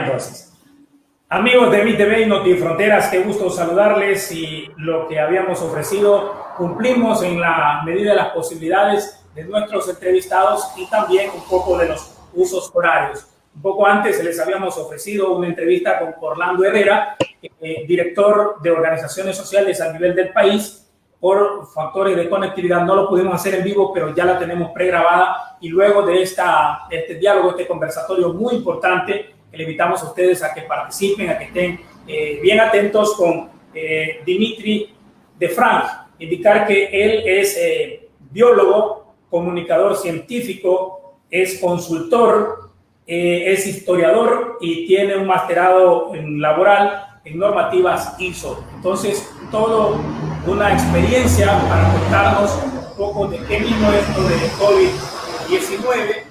entonces. Amigos de MITV y Notifronteras, qué gusto saludarles y lo que habíamos ofrecido cumplimos en la medida de las posibilidades de nuestros entrevistados y también un poco de los usos horarios. Un poco antes les habíamos ofrecido una entrevista con Orlando Herrera, director de organizaciones sociales a nivel del país. Por factores de conectividad no lo pudimos hacer en vivo, pero ya la tenemos pregrabada y luego de este diálogo, este conversatorio muy importante, le invitamos a ustedes a que participen, a que estén bien atentos con Dimitri Defranc. Indicar que él es biólogo, comunicador científico, es consultor, es historiador y tiene un masterado en laboral en normativas ISO. Entonces, todo una experiencia para contarnos un poco de qué vino esto de COVID-19,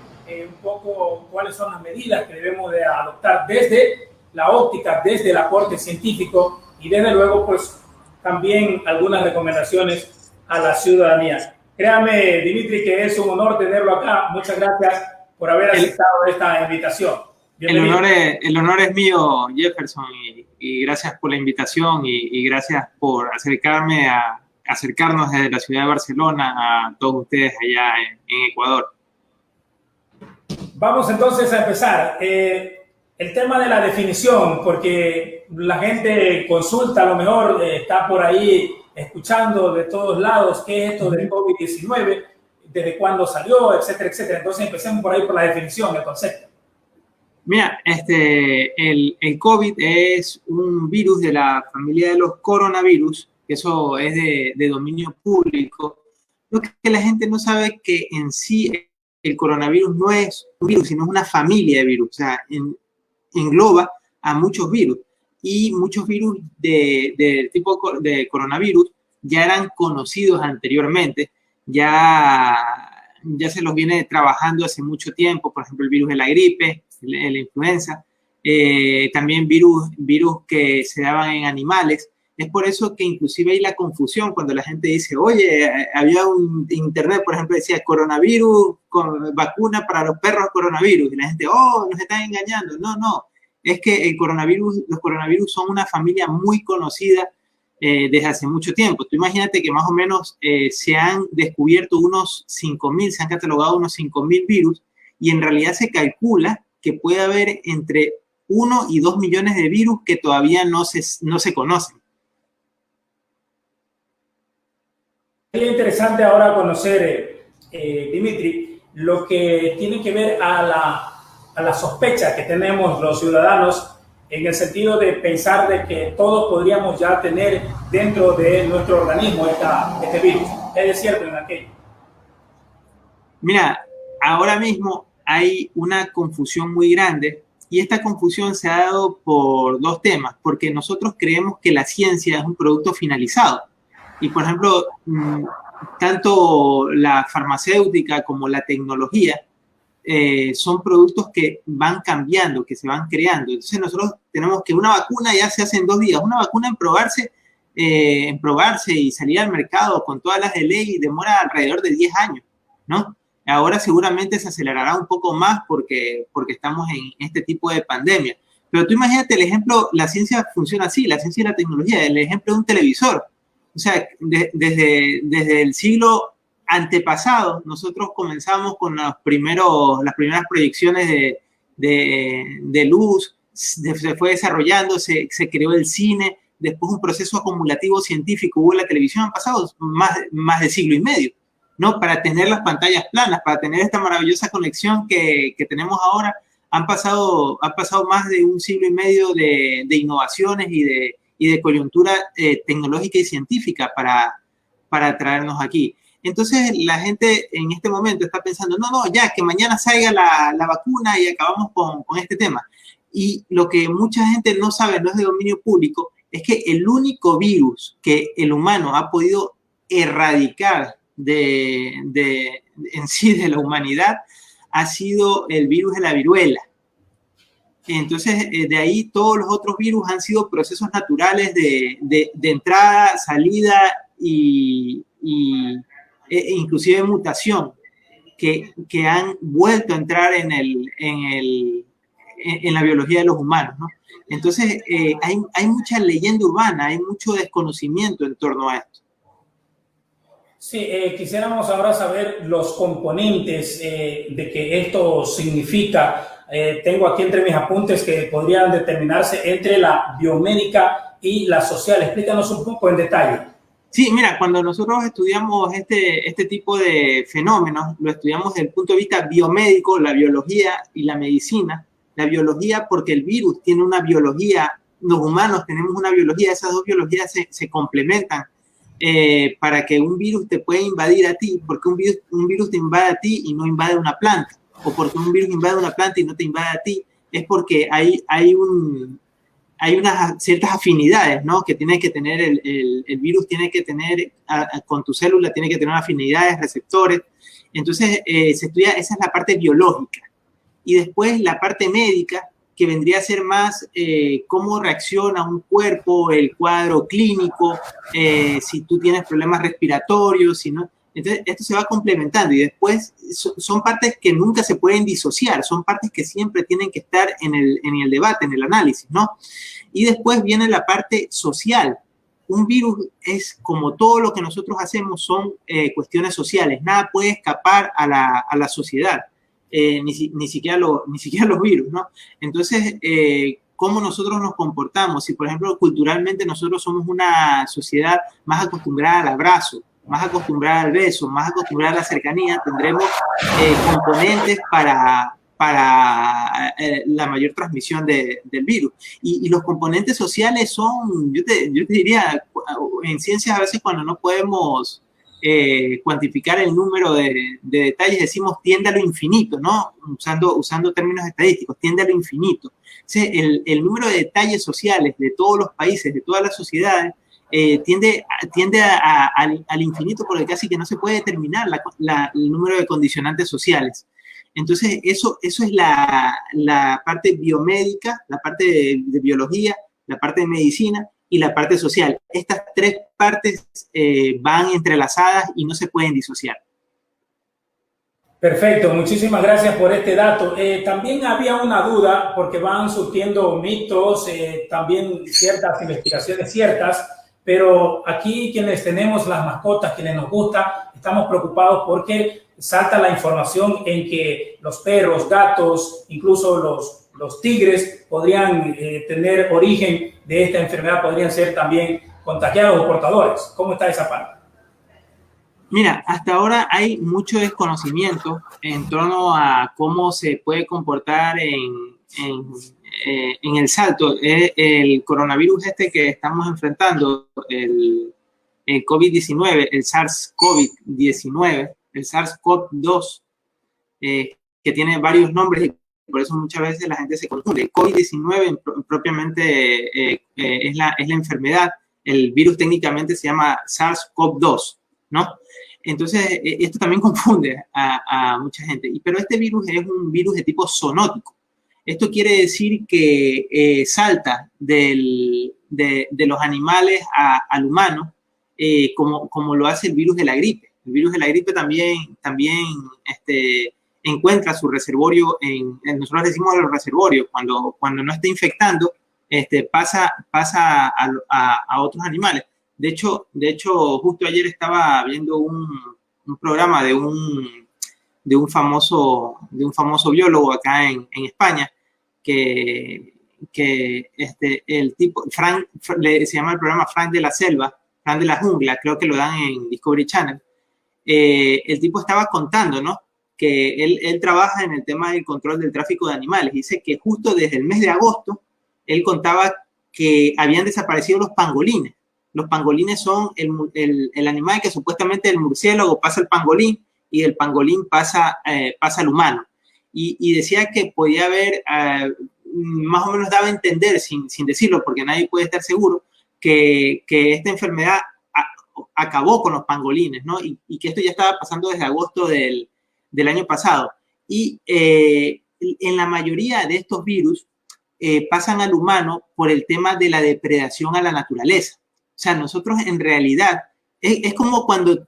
un poco cuáles son las medidas que debemos de adoptar desde la óptica, desde el aporte científico y desde luego, pues, también algunas recomendaciones a la ciudadanía. Créame, Dimitri, que es un honor tenerlo acá. Muchas gracias por haber aceptado esta invitación. El honor es mío, Jefferson, y gracias por la invitación y gracias por acercarnos desde la ciudad de Barcelona a todos ustedes allá en Ecuador. Vamos entonces a empezar. El tema de la definición, porque la gente consulta, a lo mejor está por ahí escuchando de todos lados qué es esto del COVID-19, desde cuándo salió, etcétera, etcétera. Entonces empecemos por ahí por la definición, el concepto. Mira, el COVID es un virus de la familia de los coronavirus, eso es de dominio público. Lo que la gente no sabe es que en sí el coronavirus no es un virus, sino es una familia de virus. O sea, engloba a muchos virus. Y muchos virus del tipo de coronavirus ya eran conocidos anteriormente, ya se los viene trabajando hace mucho tiempo, por ejemplo, el virus de la gripe, la influenza, también virus que se daban en animales. Es por eso que inclusive hay la confusión cuando la gente dice, oye, había un internet, por ejemplo, decía coronavirus con vacuna para los perros coronavirus, y la gente, oh, nos están engañando. No, es que los coronavirus son una familia muy conocida desde hace mucho tiempo. Tú imagínate que más o menos se han descubierto se han catalogado unos 5.000 virus, y en realidad se calcula que puede haber entre 1 y 2 millones de virus que todavía no se conocen. Es interesante ahora conocer, Dimitri, lo que tiene que ver a la sospecha que tenemos los ciudadanos en el sentido de pensar de que todos podríamos ya tener dentro de nuestro organismo este virus. ¿Es cierto en aquello? Mira, ahora mismo hay una confusión muy grande y esta confusión se ha dado por dos temas, porque nosotros creemos que la ciencia es un producto finalizado y, por ejemplo, tanto la farmacéutica como la tecnología son productos que van cambiando, que se van creando. Entonces nosotros tenemos que una vacuna ya se hace en 2 días, una vacuna en probarse y salir al mercado con todas las de ley demora alrededor de 10 años, ¿no? Ahora seguramente se acelerará un poco más porque estamos en este tipo de pandemia. Pero tú imagínate el ejemplo, la ciencia funciona así, la ciencia y la tecnología, el ejemplo de un televisor. O sea, desde el siglo antepasado, nosotros comenzamos con las primeras proyecciones de luz, se fue desarrollando, se creó el cine, después un proceso acumulativo científico, hubo la televisión, han pasado más de siglo y medio. ¿No? Para tener las pantallas planas, para tener esta maravillosa conexión que tenemos ahora, han pasado más de un siglo y medio de innovaciones y de coyuntura tecnológica y científica para traernos aquí. Entonces la gente en este momento está pensando, no, ya que mañana salga la vacuna y acabamos con este tema. Y lo que mucha gente no sabe, no es de dominio público, es que el único virus que el humano ha podido erradicar en sí de la humanidad ha sido el virus de la viruela. Entonces, de ahí todos los otros virus han sido procesos naturales de entrada, salida e inclusive mutación que han vuelto a entrar en en la biología de los humanos, ¿no? Entonces, hay mucha leyenda urbana, hay mucho desconocimiento en torno a esto. Sí, quisiéramos ahora saber los componentes de que esto significa. Tengo aquí entre mis apuntes que podrían determinarse entre la biomédica y la social. Explícanos un poco en detalle. Sí, mira, cuando nosotros estudiamos este tipo de fenómenos, lo estudiamos desde el punto de vista biomédico, la biología y la medicina. La biología porque el virus tiene una biología, los humanos tenemos una biología, esas dos biologías se complementan. Para que un virus te pueda invadir a ti, porque un virus te invade a ti y no invade una planta, o porque un virus invade una planta y no te invade a ti, es porque hay unas ciertas afinidades, ¿no? Que tiene que tener el virus, tiene que tener con tu célula, tiene que tener afinidades, receptores. Entonces, se estudia, esa es la parte biológica. Y después la parte médica, que vendría a ser más cómo reacciona un cuerpo, el cuadro clínico, si tú tienes problemas respiratorios, si no. Entonces, esto se va complementando y después son partes que nunca se pueden disociar, son partes que siempre tienen que estar en el debate, en el análisis, ¿no? Y después viene la parte social. Un virus es como todo lo que nosotros hacemos, son cuestiones sociales, nada puede escapar a la sociedad. Ni siquiera los virus, ¿no? Entonces, cómo nosotros nos comportamos, si por ejemplo culturalmente nosotros somos una sociedad más acostumbrada al abrazo, más acostumbrada al beso, más acostumbrada a la cercanía, tendremos componentes para la mayor transmisión del virus. Y los componentes sociales son, yo te diría, en ciencias a veces cuando no podemos cuantificar el número de detalles, decimos tiende a lo infinito, ¿no? Usando términos estadísticos, tiende a lo infinito. O sea, el número de detalles sociales de todos los países, de todas las sociedades, tiende al infinito porque casi que no se puede determinar el número de condicionantes sociales. Entonces, eso es la parte biomédica, la parte de biología, la parte de medicina y la parte social. Estas tres partes van entrelazadas y no se pueden disociar. Perfecto, muchísimas gracias por este dato. También había una duda, porque van surgiendo mitos, también ciertas investigaciones ciertas, pero aquí quienes tenemos las mascotas, quienes nos gusta, estamos preocupados porque salta la información en que los perros, gatos, incluso los tigres podrían tener origen de esta enfermedad, podrían ser también contagiados o portadores. ¿Cómo está esa parte? Mira, hasta ahora hay mucho desconocimiento en torno a cómo se puede comportar en el salto. El coronavirus que estamos enfrentando, el COVID-19, el SARS-CoV-19, el SARS-CoV-2, que tiene varios nombres y por eso muchas veces la gente se confunde. El COVID-19 propiamente es la enfermedad, el virus técnicamente se llama SARS-CoV-2, ¿no? Entonces, esto también confunde a mucha gente. Pero este virus es un virus de tipo zoonótico. Esto quiere decir que salta de los animales al humano, como lo hace el virus de la gripe. El virus de la gripe también encuentra su reservorio nosotros decimos los reservorios, cuando no está infectando, pasa a otros animales. De hecho, justo ayer estaba viendo un programa de un famoso biólogo acá en España, que el tipo, se llama el programa Frank de la Selva, Frank de la Jungla, creo que lo dan en Discovery Channel. El tipo estaba contando, ¿no? Que él trabaja en el tema del control del tráfico de animales. Dice que justo desde el mes de agosto, él contaba que habían desaparecido los pangolines. Los pangolines son el animal que supuestamente el murciélago pasa al pangolín y el pangolín pasa al humano. Y decía que podía haber, más o menos daba a entender, sin decirlo, porque nadie puede estar seguro, que esta enfermedad acabó con los pangolines, ¿no? Y que esto ya estaba pasando desde agosto del año pasado. Y en la mayoría de estos virus pasan al humano por el tema de la depredación a la naturaleza. O sea, nosotros en realidad, es como cuando,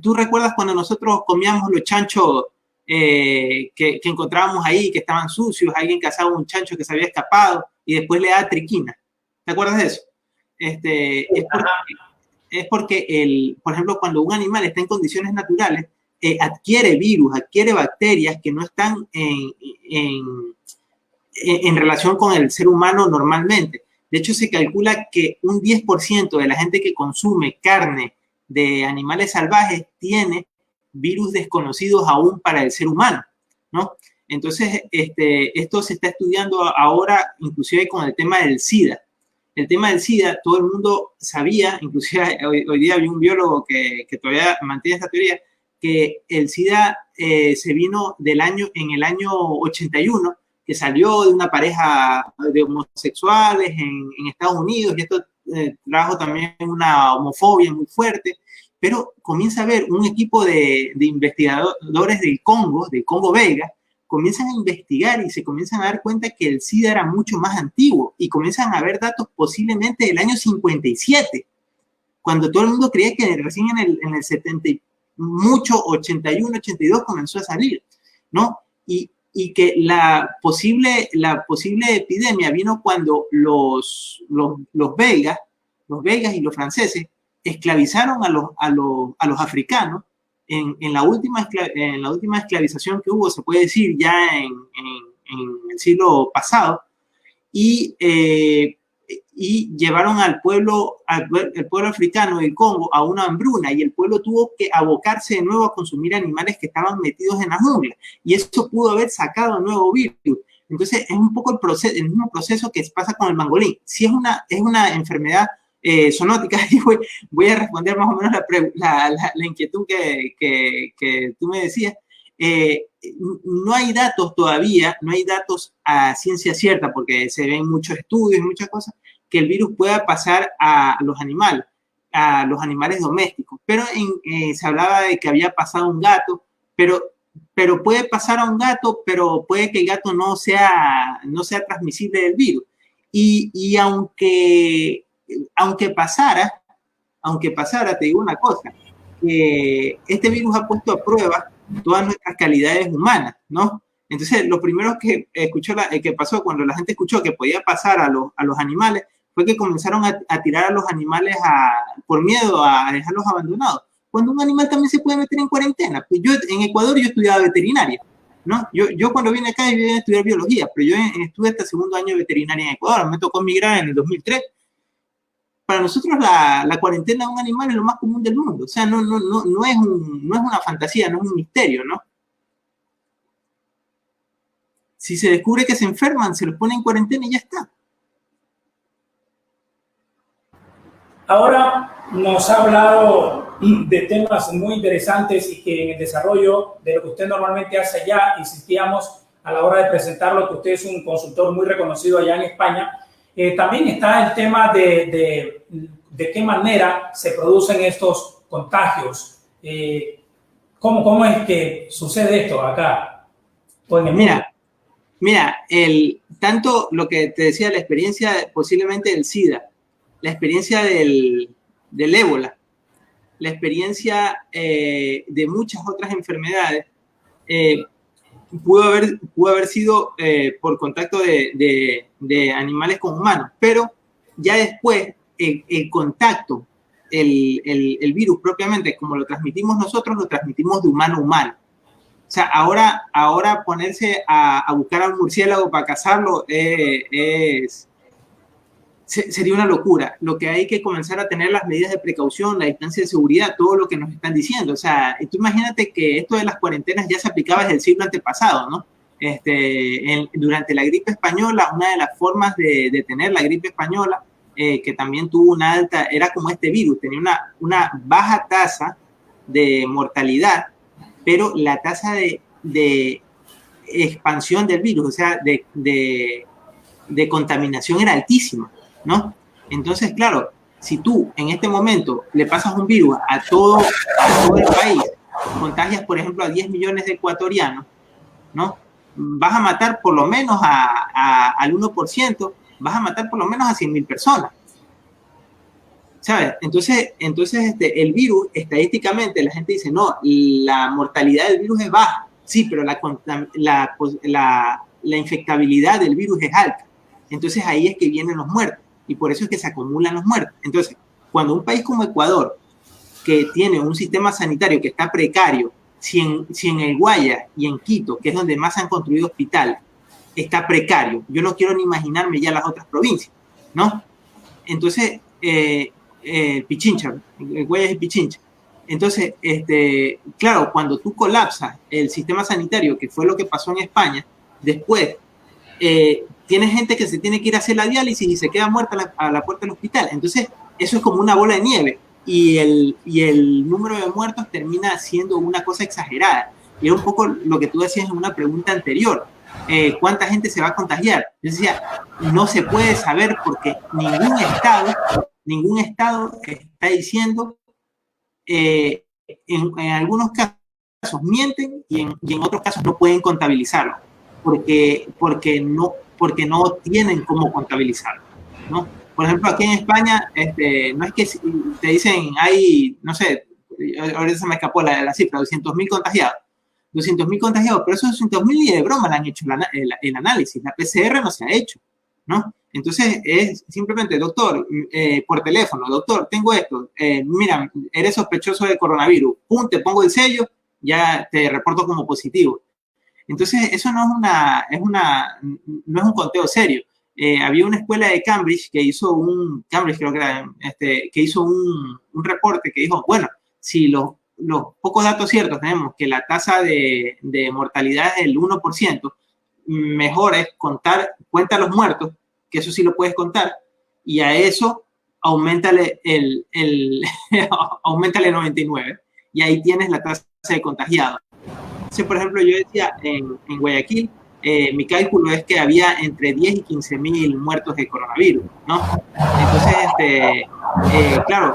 tú recuerdas cuando nosotros comíamos los chanchos que encontrábamos ahí, que estaban sucios, alguien cazaba un chancho que se había escapado y después le da triquina. ¿Te acuerdas de eso? Es porque, por ejemplo, cuando un animal está en condiciones naturales, adquiere virus, adquiere bacterias que no están en relación con el ser humano normalmente. De hecho, se calcula que un 10% de la gente que consume carne de animales salvajes tiene virus desconocidos aún para el ser humano, ¿no? Entonces, esto se está estudiando ahora, inclusive con el tema del SIDA. El tema del SIDA, todo el mundo sabía, inclusive hoy día había un biólogo que todavía mantiene esta teoría, que el SIDA se vino en el año 81, que salió de una pareja de homosexuales en Estados Unidos, y esto trajo también una homofobia muy fuerte, pero comienza a haber un equipo de investigadores del Congo belga, comienzan a investigar y se comienzan a dar cuenta que el SIDA era mucho más antiguo y comienzan a haber datos posiblemente del año 57, cuando todo el mundo creía que recién en el 70 mucho, 81, 82 comenzó a salir, ¿no? Y que la posible epidemia vino cuando los belgas y los franceses esclavizaron a los africanos en la última esclavización que hubo, se puede decir, ya en el siglo pasado, y llevaron al pueblo africano del Congo a una hambruna, y el pueblo tuvo que abocarse de nuevo a consumir animales que estaban metidos en la jungla, y eso pudo haber sacado un nuevo virus. Entonces es un poco el mismo proceso que pasa con el pangolín. Si es una enfermedad zoonótica, y voy a responder más o menos la inquietud que tú me decías. No hay datos todavía, no hay datos a ciencia cierta, porque se ven muchos estudios y muchas cosas, que el virus pueda pasar a los animales domésticos. Pero se hablaba de que había pasado un gato, pero puede pasar a un gato, pero puede que el gato no sea transmisible del virus. Y aunque pasara, te digo una cosa, este virus ha puesto a prueba todas nuestras calidades humanas, ¿no? Entonces, lo primero que pasó cuando la gente escuchó que podía pasar a los animales fue que comenzaron a tirar a los animales por miedo a dejarlos abandonados. Cuando un animal también se puede meter en cuarentena. Pues yo en Ecuador yo estudiaba veterinaria, ¿no? Yo cuando vine acá vine a estudiar biología, pero yo estuve hasta segundo año de veterinaria en Ecuador. Me tocó migrar en el 2003. Para nosotros la cuarentena de un animal es lo más común del mundo. O sea, no es una fantasía, no es un misterio, ¿no? Si se descubre que se enferman, se los pone en cuarentena y ya está. Ahora nos ha hablado de temas muy interesantes y que en el desarrollo de lo que usted normalmente hace allá, insistíamos a la hora de presentarlo, que usted es un consultor muy reconocido allá en España. También está el tema de qué manera se producen estos contagios. ¿Cómo es que sucede esto acá? Mira, tanto lo que te decía, la experiencia posiblemente del SIDA, la experiencia del ébola, la experiencia de muchas otras enfermedades, pudo haber sido por contacto de animales con humanos, pero ya después el contacto, el virus propiamente, como lo transmitimos nosotros, lo transmitimos de humano a humano. O sea, ahora ponerse a buscar a un murciélago para cazarlo sería una locura. Lo que hay que comenzar a tener las medidas de precaución, la distancia de seguridad, todo lo que nos están diciendo. O sea, tú imagínate que esto de las cuarentenas ya se aplicaba desde el siglo antepasado, ¿no? Durante la gripe española, una de las formas de detener la gripe española, que también tuvo una alta, era como este virus, tenía una baja tasa de mortalidad, pero la tasa de expansión del virus, o sea, de contaminación era altísima, ¿no? Entonces, claro, si tú en este momento le pasas un virus a todo el país, contagias, por ejemplo, a 10 millones de ecuatorianos, ¿no? Vas a matar por lo menos al 1%, vas a matar por lo menos a 100.000 personas. ¿Sabes? Entonces el virus, estadísticamente, la gente dice, no, la mortalidad del virus es baja, Sí, pero la infectabilidad del virus es alta. Entonces ahí es que vienen los muertos y por eso es que se acumulan los muertos. Entonces, cuando un país como Ecuador, que tiene un sistema sanitario que está precario, si en el Guayas y en Quito, que es donde más han construido hospitales, está precario, yo no quiero ni imaginarme ya las otras provincias, ¿no? Entonces, Pichincha, Guayas y Pichincha. Entonces, claro, cuando tú colapsas el sistema sanitario, que fue lo que pasó en España, después tienes gente que se tiene que ir a hacer la diálisis y se queda muerta a la puerta del hospital. Entonces, eso es como una bola de nieve y el número de muertos termina siendo una cosa exagerada. Y es un poco lo que tú decías en una pregunta anterior. ¿Cuánta gente se va a contagiar? Yo decía, no se puede saber porque ningún estado está diciendo, en algunos casos mienten y en otros casos no pueden contabilizarlo porque no tienen cómo contabilizarlo, ¿no? Por ejemplo, aquí en España, no es que te dicen, hay, no sé, ahorita se me escapó la cifra, 200.000 contagiados. 200.000 contagiados, pero esos 200.000 ni de broma le han hecho el análisis, la PCR no se ha hecho, ¿no? Entonces es simplemente, doctor, por teléfono, doctor, tengo esto, mira, eres sospechoso de coronavirus, pum, te pongo el sello, ya te reporto como positivo. Entonces eso no es un conteo serio. Había una escuela de Cambridge que hizo Cambridge creo que era, que hizo un reporte que dijo, bueno, si los pocos datos ciertos tenemos que la tasa de mortalidad es el 1%, mejor es cuenta los muertos, que eso sí lo puedes contar, y a eso aumentale aumentale 99, y ahí tienes la tasa de contagiados. Entonces, por ejemplo, yo decía en Guayaquil, mi cálculo es que había entre 10 y 15.000 muertos de coronavirus, ¿no? Entonces, claro,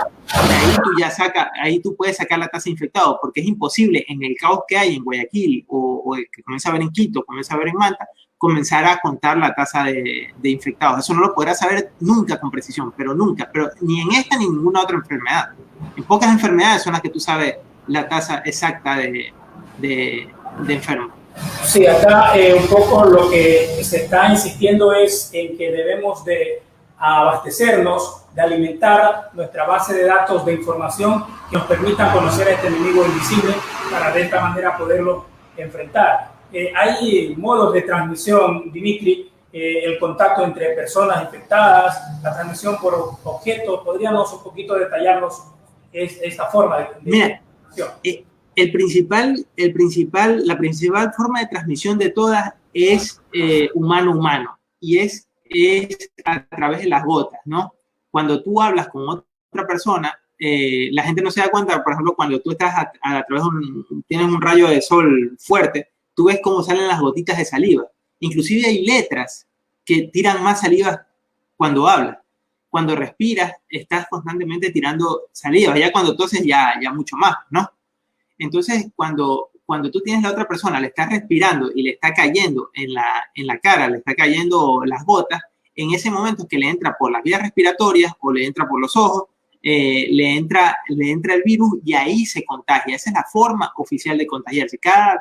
ahí tú puedes sacar la tasa de infectados, porque es imposible en el caos que hay en Guayaquil o que comienza a haber en Quito, comienza a haber en Manta, comenzar a contar la tasa de infectados. Eso no lo podrás saber nunca con precisión, pero nunca, pero ni en esta ni en ninguna otra enfermedad. En pocas enfermedades son las que tú sabes la tasa exacta de enfermos. Sí, acá un poco lo que se está insistiendo es en que debemos de abastecernos, de alimentar nuestra base de datos de información que nos permitan conocer a este enemigo invisible para de esta manera poderlo enfrentar. Hay modos de transmisión, Dimitri, el contacto entre personas infectadas, la transmisión por objetos. ¿Podríamos un poquito detallarnos esta forma de Mira, la principal forma de transmisión de todas es humano-humano y es a través de las gotas, ¿no? Cuando tú hablas con otra persona, la gente no se da cuenta, por ejemplo, cuando tú estás a través tienes un rayo de sol fuerte, tú ves cómo salen las gotitas de saliva. Inclusive hay letras que tiran más saliva cuando hablas. Cuando respiras, estás constantemente tirando saliva. Ya cuando toses, ya mucho más, ¿no? Entonces, cuando tú tienes la otra persona, le estás respirando y le está cayendo en la cara, le está cayendo las gotas, en ese momento es que le entra por las vías respiratorias o le entra por los ojos, le entra el virus y ahí se contagia. Esa es la forma oficial de contagiarse. Cada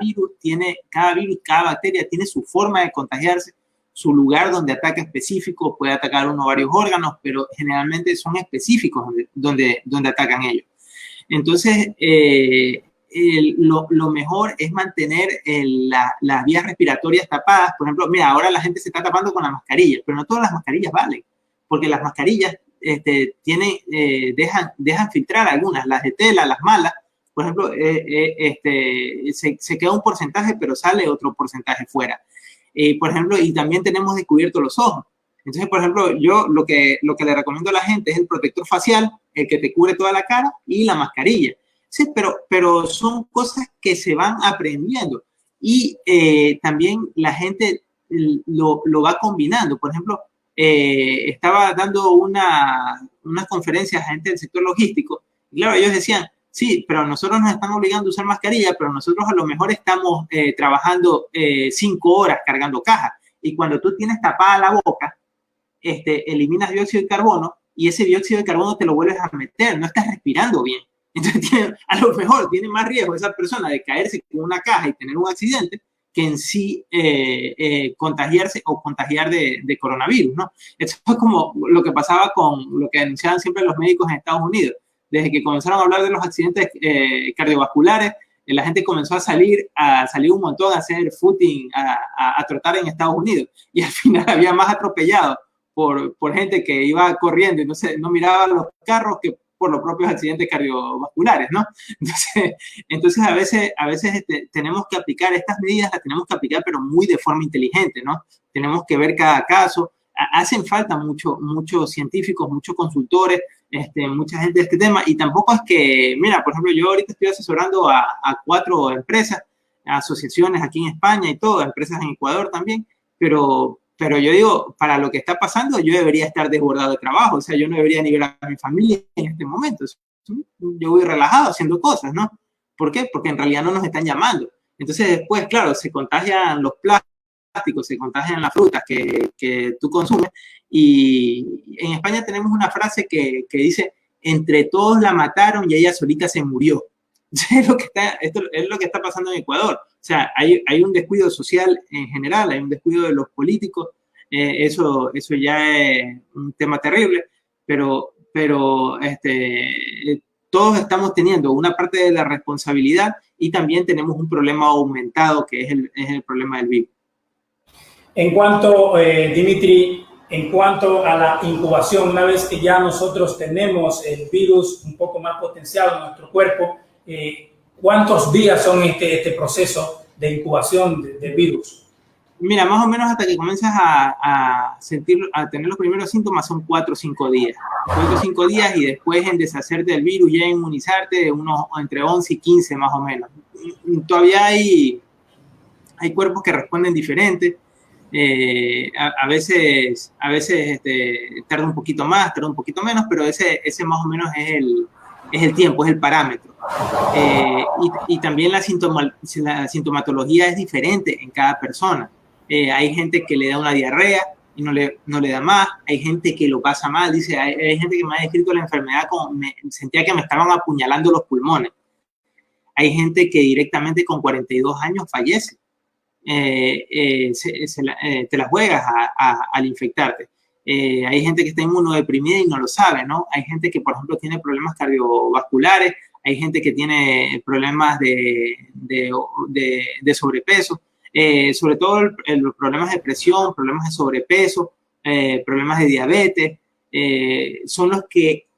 cada bacteria tiene su forma de contagiarse, su lugar donde ataca específico, puede atacar uno o varios órganos, pero generalmente son específicos donde atacan ellos. Entonces, lo mejor es mantener las vías respiratorias tapadas. Por ejemplo, mira, ahora la gente se está tapando con la mascarilla, pero no todas las mascarillas valen, porque las mascarillas dejan filtrar algunas, las de tela, las malas. Por ejemplo, se queda un porcentaje, pero sale otro porcentaje fuera. Por ejemplo, y también tenemos descubiertos los ojos. Entonces, por ejemplo, yo lo que le recomiendo a la gente es el protector facial, el que te cubre toda la cara, y la mascarilla. Sí, pero son cosas que se van aprendiendo y también la gente lo va combinando. Por ejemplo, estaba dando unas conferencias a gente del sector logístico y claro, ellos decían, sí, pero nosotros nos están obligando a usar mascarilla, pero nosotros a lo mejor estamos trabajando 5 horas cargando cajas y cuando tú tienes tapada la boca, eliminas dióxido de carbono y ese dióxido de carbono te lo vuelves a meter, no estás respirando bien. Entonces, a lo mejor tiene más riesgo esa persona de caerse con una caja y tener un accidente que en sí contagiarse o contagiar de coronavirus, ¿no? Esto es como lo que pasaba con lo que anunciaban siempre los médicos en Estados Unidos. Desde que comenzaron a hablar de los accidentes cardiovasculares, la gente comenzó a salir un montón a hacer footing, a trotar en Estados Unidos. Y al final había más atropellados por gente que iba corriendo y no miraba los carros que por los propios accidentes cardiovasculares, ¿no? Entonces a veces tenemos que aplicar estas medidas, las tenemos que aplicar, pero muy de forma inteligente, ¿no? Tenemos que ver cada caso. Hacen falta muchos científicos, muchos consultores, mucha gente de este tema, y tampoco es que, mira, por ejemplo, yo ahorita estoy asesorando a 4 empresas, asociaciones aquí en España y todo, empresas en Ecuador también, pero yo digo, para lo que está pasando, yo debería estar desbordado de trabajo, o sea, yo no debería ni ver a mi familia en este momento. Yo voy relajado haciendo cosas, ¿no? ¿Por qué? Porque en realidad no nos están llamando. Entonces después, claro, se contagian los plásticos, se contagian las frutas que tú consumes, y en España tenemos una frase que dice, entre todos la mataron y ella solita se murió. Esto es lo que está pasando en Ecuador. O sea, hay un descuido social en general, hay un descuido de los políticos, eso ya es un tema terrible, pero todos estamos teniendo una parte de la responsabilidad y también tenemos un problema aumentado que es el problema del virus. En cuanto, Dimitri, en cuanto a la incubación, una vez que ya nosotros tenemos el virus un poco más potenciado en nuestro cuerpo, ¿cuántos días son este proceso de incubación del virus? Mira, más o menos hasta que comienzas a tener los primeros síntomas son 4 o 5 días. 4 o 5 días y después en deshacerte del virus, ya inmunizarte, entre 11 y 15 más o menos. Todavía hay cuerpos que responden diferente. A veces tarda un poquito más, tarda un poquito menos, pero ese más o menos es el tiempo, es el parámetro. Y también la sintomatología es diferente en cada persona. Hay gente que le da una diarrea y no le da más, hay gente que lo pasa mal, dice, hay gente que me ha descrito la enfermedad como sentía que me estaban apuñalando los pulmones. Hay gente que directamente con 42 años fallece. Te la juegas al infectarte. Hay gente que está inmunodeprimida y no lo sabe, ¿no? Hay gente que, por ejemplo, tiene problemas cardiovasculares, hay gente que tiene problemas de sobrepeso, sobre todo los problemas de presión, problemas de sobrepeso, problemas de diabetes, son los que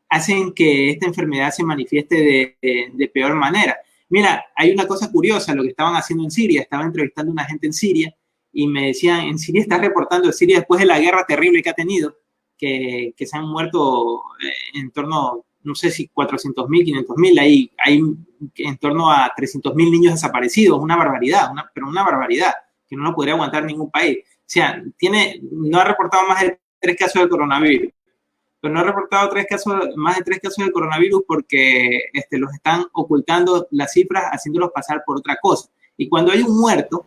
hacen que esta enfermedad se manifieste de peor manera. Mira, hay una cosa curiosa, lo que estaban haciendo en Siria, estaba entrevistando a una gente en Siria y me decían, en Siria está reportando, Siria después de la guerra terrible que ha tenido, que se han muerto en torno, no sé si 400.000, 500.000, hay en torno a 300.000 niños desaparecidos, una barbaridad, pero una barbaridad, que no lo podría aguantar ningún país. O sea, no ha reportado más de 3 casos de coronavirus. Pero no ha reportado más de 3 casos de coronavirus porque los están ocultando las cifras, haciéndolos pasar por otra cosa. Y cuando hay un muerto,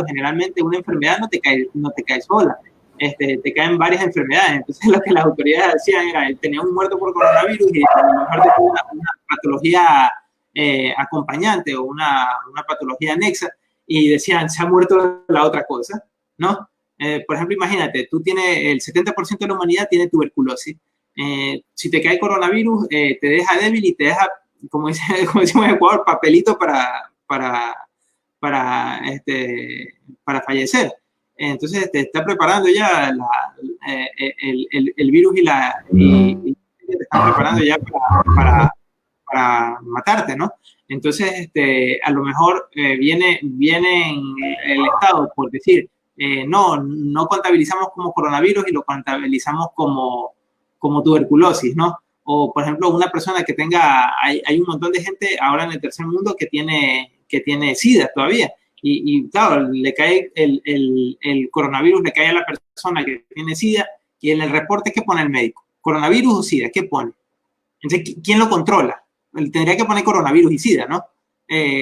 generalmente una enfermedad no te cae sola, te caen varias enfermedades. Entonces lo que las autoridades decían era, él tenía un muerto por coronavirus y a lo mejor tenía una patología acompañante o una patología anexa, y decían, se ha muerto la otra cosa, ¿no? Por ejemplo, imagínate, el 70% de la humanidad tiene tuberculosis. Si te cae coronavirus, te deja débil y te deja, como decimos en Ecuador, papelito para fallecer. Entonces te está preparando ya el virus y te están preparando ya para matarte, ¿no? Entonces, a lo mejor viene el Estado por decir, no contabilizamos como coronavirus y lo contabilizamos como tuberculosis, ¿no? O, por ejemplo, una persona que hay un montón de gente ahora en el tercer mundo que tiene SIDA todavía. Y claro, le cae el coronavirus, le cae a la persona que tiene SIDA, y en el reporte, ¿qué pone el médico? ¿Coronavirus o SIDA? ¿Qué pone? Entonces, ¿quién lo controla? Tendría que poner coronavirus y SIDA, ¿no?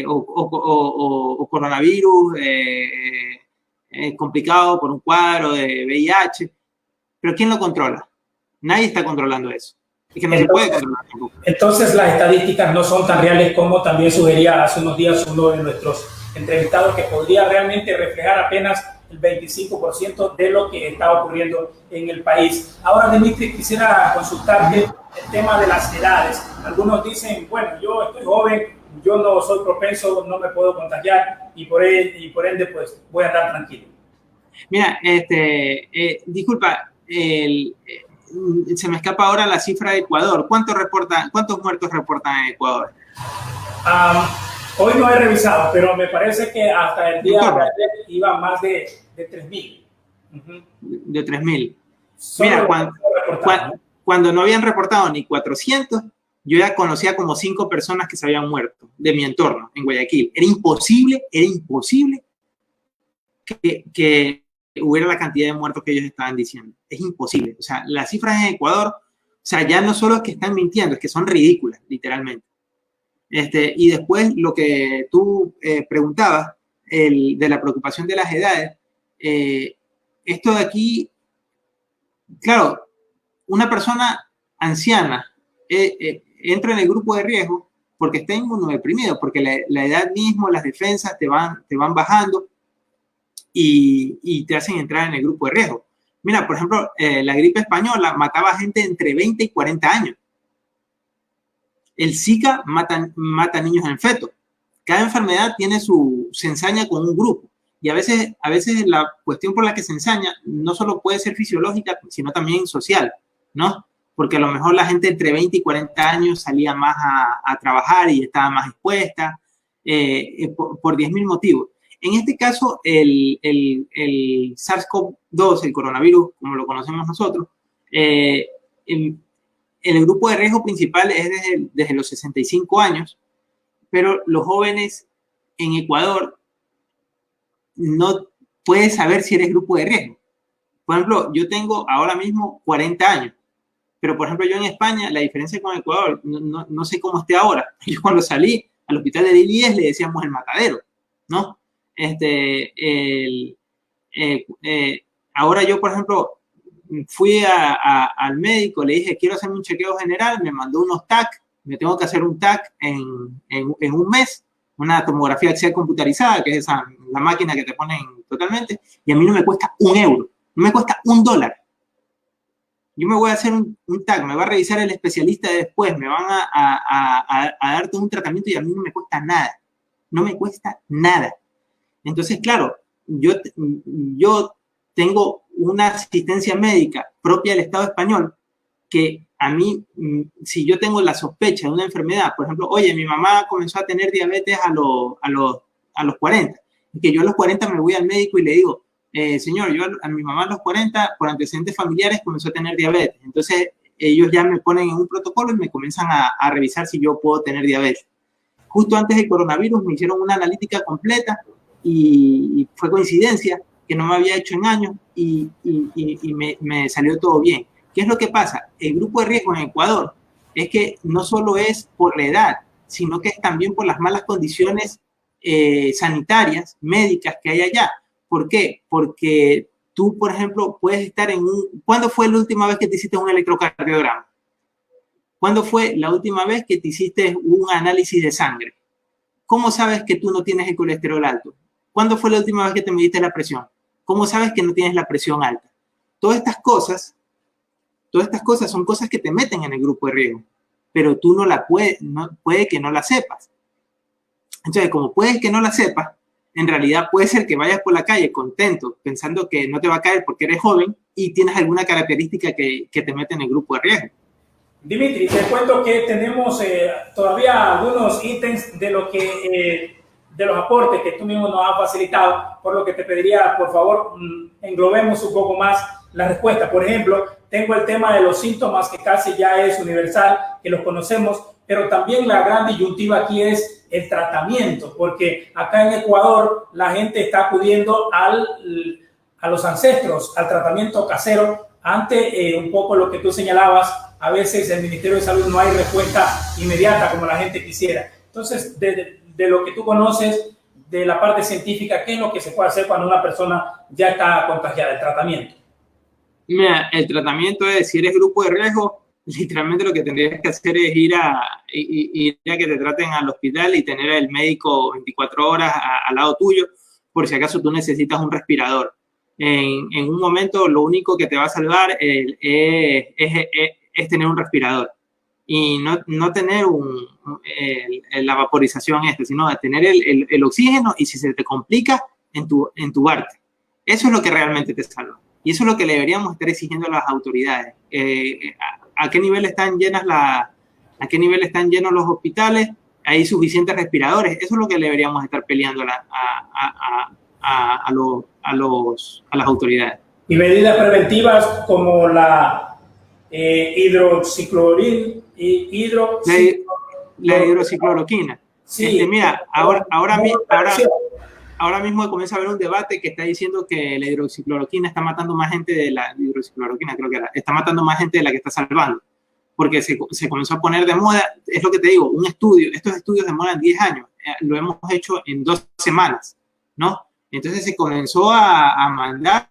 O coronavirus complicado por un cuadro de VIH, pero ¿quién lo controla? Nadie está controlando eso. Es que no se puede controlar tampoco. Entonces las estadísticas no son tan reales como también sugería hace unos días uno de nuestros entrevistados, que podría realmente reflejar apenas el 25% de lo que está ocurriendo en el país. Ahora, Dimitri, quisiera consultarte el tema de las edades. Algunos dicen, bueno, yo estoy joven, yo no soy propenso, no me puedo contagiar y por ende pues voy a andar tranquilo. Mira, disculpa, se me escapa ahora la cifra de Ecuador. ¿Cuántos muertos reportan en Ecuador? Hoy no he revisado, pero me parece que hasta el día de ayer iba más de 3.000. De 3.000. Mira, cuando no habían reportado ni 400, yo ya conocía como 5 personas que se habían muerto de mi entorno en Guayaquil. Era imposible que hubiera la cantidad de muertos que ellos estaban diciendo. Es imposible. O sea, las cifras en Ecuador, o sea, ya no solo es que están mintiendo, es que son ridículas, literalmente. Y después lo que tú preguntabas, de la preocupación de las edades, esto de aquí, claro, una persona anciana entra en el grupo de riesgo porque está inmunodeprimido, porque la edad mismo, las defensas te van bajando y te hacen entrar en el grupo de riesgo. Mira, por ejemplo, la gripe española mataba gente entre 20 y 40 años. El Zika mata niños en feto. Cada enfermedad se ensaña con un grupo. Y a veces la cuestión por la que se ensaña no solo puede ser fisiológica, sino también social, ¿no? Porque a lo mejor la gente entre 20 y 40 años salía más a trabajar y estaba más expuesta, por 10.000 motivos. En este caso, el SARS-CoV-2, el coronavirus, como lo conocemos nosotros, el grupo de riesgo principal es desde los 65 años, pero los jóvenes en Ecuador no puedes saber si eres grupo de riesgo. Por ejemplo, yo tengo ahora mismo 40 años, pero por ejemplo yo en España, la diferencia con Ecuador, no sé cómo esté ahora. Yo cuando salí al hospital de Lilies le decíamos el matadero, ¿no? Ahora yo, por ejemplo, fui al médico, le dije, quiero hacerme un chequeo general, me mandó unos TAC, me tengo que hacer un TAC en un mes, una tomografía axial computarizada, que es la máquina que te ponen totalmente, y a mí no me cuesta €1, no me cuesta $1. Yo me voy a hacer un TAC, me va a revisar el especialista después, me van a dar todo un tratamiento y a mí no me cuesta nada, no me cuesta nada. Entonces, claro, yo tengo una asistencia médica propia del Estado español que a mí, si yo tengo la sospecha de una enfermedad, por ejemplo, oye, mi mamá comenzó a tener diabetes a los 40, y que yo a los 40 me voy al médico y le digo, señor, yo a mi mamá a los 40, por antecedentes familiares, comenzó a tener diabetes. Entonces, ellos ya me ponen en un protocolo y me comienzan a revisar si yo puedo tener diabetes. Justo antes del coronavirus me hicieron una analítica completa y fue coincidencia que no me había hecho en años y me salió todo bien. ¿Qué es lo que pasa? El grupo de riesgo en Ecuador es que no solo es por la edad, sino que es también por las malas condiciones sanitarias, médicas que hay allá. ¿Por qué? Porque tú, por ejemplo, puedes estar en un... ¿Cuándo fue la última vez que te hiciste un electrocardiograma? ¿Cuándo fue la última vez que te hiciste un análisis de sangre? ¿Cómo sabes que tú no tienes el colesterol alto? ¿Cuándo fue la última vez que te midiste la presión? ¿Cómo sabes que no tienes la presión alta? Todas estas cosas son cosas que te meten en el grupo de riesgo, pero tú puede que no la sepas. Entonces, como puedes que no la sepas, en realidad puede ser que vayas por la calle contento, pensando que no te va a caer porque eres joven y tienes alguna característica que te mete en el grupo de riesgo. Dimitri, te cuento que tenemos todavía algunos ítems de los aportes que tú mismo nos has facilitado, por lo que te pediría, por favor, englobemos un poco más la respuesta. Por ejemplo, tengo el tema de los síntomas, que casi ya es universal, que los conocemos, pero también la gran disyuntiva aquí es el tratamiento, porque acá en Ecuador la gente está acudiendo a los ancestros, al tratamiento casero, ante un poco lo que tú señalabas. A veces el Ministerio de Salud no hay respuesta inmediata como la gente quisiera. Entonces, de lo que tú conoces, de la parte científica, ¿qué es lo que se puede hacer cuando una persona ya está contagiada? El tratamiento. Mira, el tratamiento es, si eres grupo de riesgo, literalmente lo que tendrías que hacer es ir a que te traten al hospital y tener al médico 24 horas al lado tuyo, por si acaso tú necesitas un respirador. En un momento lo único que te va a salvar es tener un respirador y no tener la vaporización sino tener el oxígeno, y si se te complica, entubarte. Eso es lo que realmente te salva. Y eso es lo que le deberíamos estar exigiendo a las autoridades. ¿A qué nivel están llenos los hospitales? ¿Hay suficientes respiradores? Eso es lo que le deberíamos estar peleando a las autoridades. Y medidas preventivas como la hidroxicloroquina. La hidroxicloroquina. Sí. Mira, ahora mismo comienza a haber un debate que está diciendo que la hidroxicloroquina está matando más gente de la hidroxicloroquina, creo que está matando más gente de la que está salvando, porque se comenzó a poner de moda. Es lo que te digo, estos estudios demoran 10 años, lo hemos hecho en 2 semanas, ¿no? Entonces se comenzó a mandar,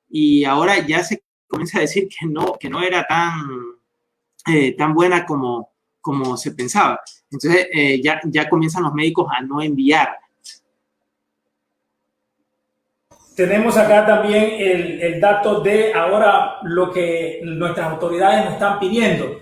y ahora ya se comienza a decir que no era tan buena como se pensaba. Entonces ya comienzan los médicos a no enviar. Tenemos acá también el dato de ahora lo que nuestras autoridades nos están pidiendo.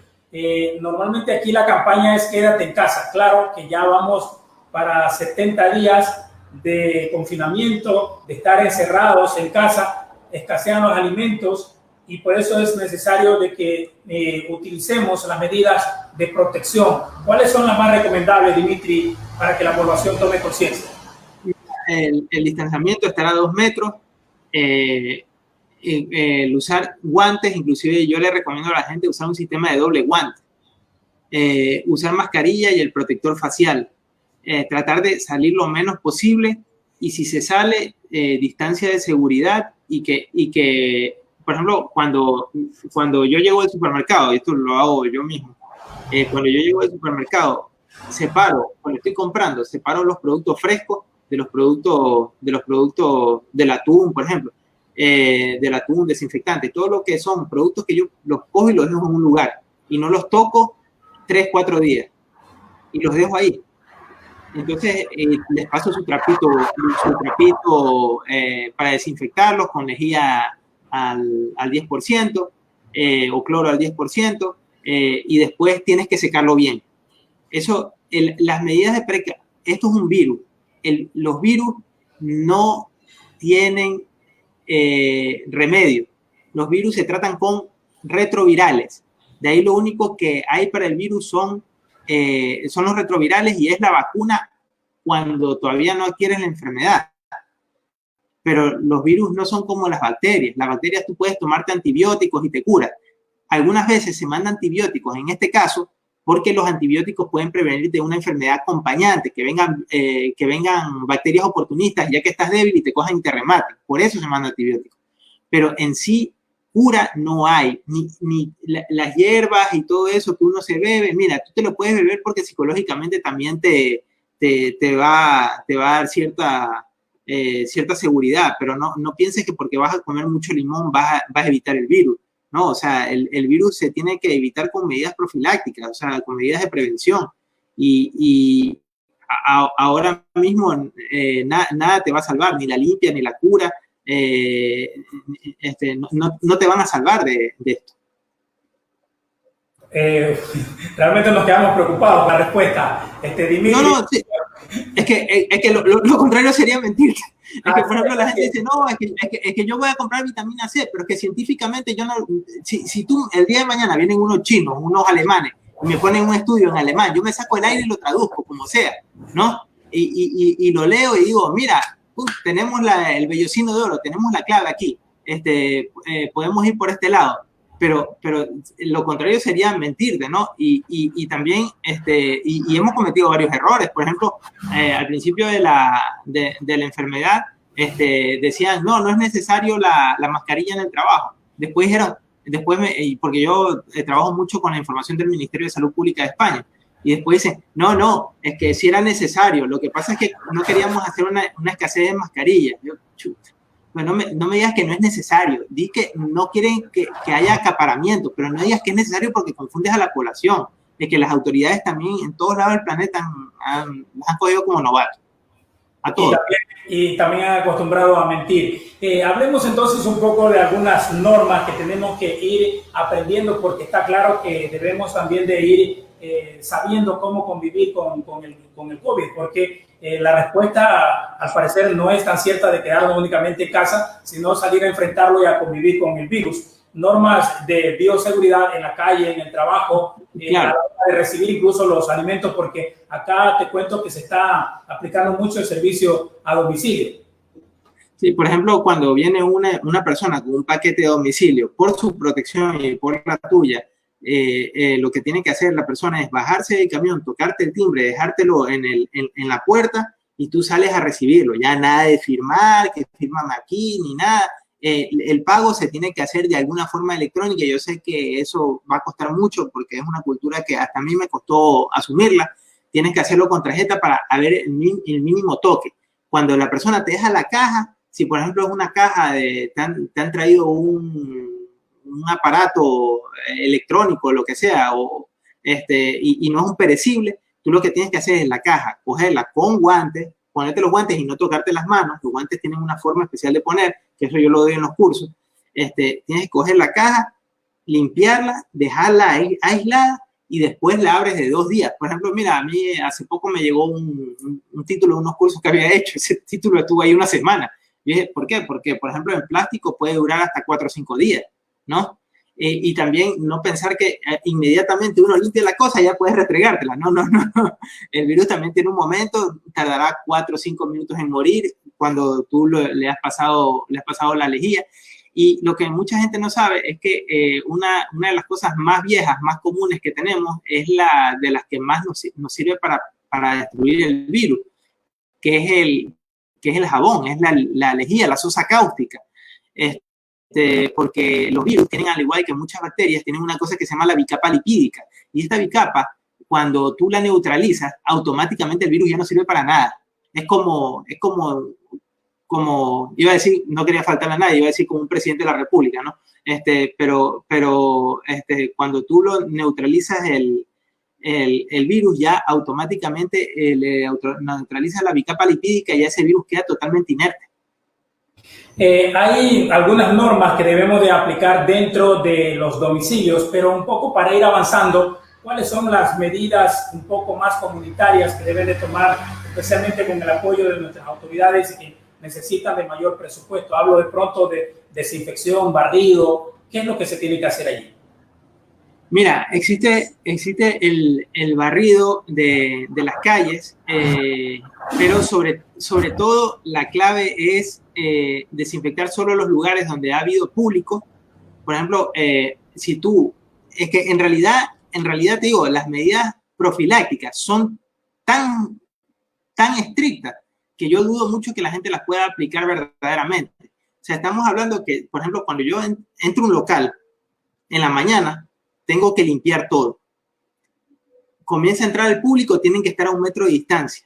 Normalmente aquí la campaña es quédate en casa. Claro que ya vamos para 70 días de confinamiento, de estar encerrados en casa, escasean los alimentos, y por eso es necesario de que utilicemos las medidas de protección. ¿Cuáles son las más recomendables, Dimitri, para que la población tome conciencia? El distanciamiento, estar a 2 metros, el usar guantes. Inclusive yo le recomiendo a la gente usar un sistema de doble guante, usar mascarilla y el protector facial, tratar de salir lo menos posible, y si se sale, distancia de seguridad, y que por ejemplo, cuando yo llego al supermercado, y esto lo hago yo mismo, cuando yo llego al supermercado, cuando estoy comprando, separo los productos frescos de los productos del atún, por ejemplo, del atún, desinfectante, todo lo que son productos que yo los cojo y los dejo en un lugar y no los toco 3-4 días y los dejo ahí. Entonces les paso su trapito para desinfectarlos con lejía al 10%, o cloro al 10%, y después tienes que secarlo bien. Eso, las medidas de precaución. Esto es un virus. Los virus no tienen remedio. Los virus se tratan con retrovirales. De ahí lo único que hay para el virus son los retrovirales, y es la vacuna cuando todavía no adquieres la enfermedad. Pero los virus no son como las bacterias. Las bacterias tú puedes tomarte antibióticos y te curas. Algunas veces se mandan antibióticos, en este caso, porque los antibióticos pueden prevenir de una enfermedad acompañante, que vengan bacterias oportunistas, ya que estás débil, y te cojan y te rematen. Por eso se manda antibióticos. Pero en sí, cura no hay, ni las hierbas y todo eso que uno se bebe. Mira, tú te lo puedes beber porque psicológicamente también te va a dar cierta seguridad, pero no pienses que porque vas a comer mucho limón vas a evitar el virus. No, o sea, el virus se tiene que evitar con medidas profilácticas, o sea, con medidas de prevención. Y ahora mismo nada te va a salvar, ni la limpia, ni la cura. No te van a salvar de esto. Realmente nos quedamos preocupados con la respuesta, Dimitri. Sí. Es que lo contrario sería mentir. Es que, por ejemplo, la gente dice, no, es que yo voy a comprar vitamina C, pero es que científicamente yo no... Si tú, el día de mañana vienen unos chinos, unos alemanes, y me ponen un estudio en alemán, yo me saco el aire y lo traduzco, como sea, ¿no? Y lo leo y digo, mira, tenemos el vellocino de oro, tenemos la clave aquí, podemos ir por este lado. Pero lo contrario sería mentirte, ¿no? Y también, y hemos cometido varios errores. Por ejemplo, al principio de la enfermedad, decían, no es necesario la mascarilla en el trabajo. Porque yo trabajo mucho con la información del Ministerio de Salud Pública de España, y después dicen, no, es que sí era necesario. Lo que pasa es que no queríamos hacer una escasez de mascarillas. Pues no me digas que no es necesario. Di que no quieren que haya acaparamiento, pero no digas que es necesario porque confundes a la población. De que las autoridades también en todos lados del planeta los han cogido como novatos. A todos. Y también han acostumbrado a mentir. Hablemos entonces un poco de algunas normas que tenemos que ir aprendiendo, porque está claro que debemos también de ir sabiendo cómo convivir con el COVID, porque la respuesta al parecer no es tan cierta de quedarnos únicamente en casa, sino salir a enfrentarlo y a convivir con el virus. Normas de bioseguridad en la calle, en el trabajo, claro, a la hora de recibir incluso los alimentos, porque acá te cuento que se está aplicando mucho el servicio a domicilio. Sí, por ejemplo, cuando viene una persona con un paquete de domicilio, por su protección y por la tuya, lo que tiene que hacer la persona es bajarse del camión, tocarte el timbre, dejártelo en la puerta y tú sales a recibirlo. Ya nada de firmar, que fírmame aquí, ni nada. El pago se tiene que hacer de alguna forma electrónica. Yo sé que eso va a costar mucho porque es una cultura que hasta a mí me costó asumirla. Tienes que hacerlo con tarjeta para ver el mínimo toque. Cuando la persona te deja la caja, si por ejemplo es una caja te han traído un aparato electrónico, lo que sea, y no es un perecible, tú lo que tienes que hacer es la caja, cogerla con guantes, ponerte los guantes y no tocarte las manos. Los guantes tienen una forma especial de poner, que eso yo lo doy en los cursos. Tienes que coger la caja, limpiarla, dejarla ahí aislada y después la abres de 2 días. Por ejemplo, mira, a mí hace poco me llegó un título de unos cursos que había hecho. Ese título estuvo ahí 1 semana. Y dije, ¿por qué? Porque, por ejemplo, el plástico puede durar hasta 4 o 5 días, ¿no? Y también no pensar que inmediatamente uno limpia la cosa y ya puedes restregártela. No. El virus también tiene un momento, tardará 4 o 5 minutos en morir cuando tú le has pasado la lejía. Y lo que mucha gente no sabe es que una de las cosas más viejas, más comunes que tenemos es la de las que más nos sirve para destruir el virus, que es el jabón, es la lejía, la sosa cáustica. Porque los virus tienen, al igual que muchas bacterias, tienen una cosa que se llama la bicapa lipídica. Y esta bicapa, cuando tú la neutralizas, automáticamente el virus ya no sirve para nada. Es como iba a decir, no quería faltarle a nadie, iba a decir como un presidente de la República, ¿no? Pero cuando tú lo neutralizas el virus, ya automáticamente neutraliza la bicapa lipídica y ese virus queda totalmente inerte. Hay algunas normas que debemos de aplicar dentro de los domicilios, pero un poco para ir avanzando, ¿cuáles son las medidas un poco más comunitarias que deben de tomar, especialmente con el apoyo de nuestras autoridades que necesitan de mayor presupuesto? Hablo de pronto de desinfección, barrido. ¿Qué es lo que se tiene que hacer allí? Mira, existe el barrido de las calles, pero sobre todo la clave es desinfectar solo los lugares donde ha habido público. Por ejemplo, es que en realidad te digo, las medidas profilácticas son tan estrictas que yo dudo mucho que la gente las pueda aplicar verdaderamente. O sea, estamos hablando que, por ejemplo, cuando yo entro a un local en la mañana, tengo que limpiar todo. Comienza a entrar el público, tienen que estar a 1 metro de distancia.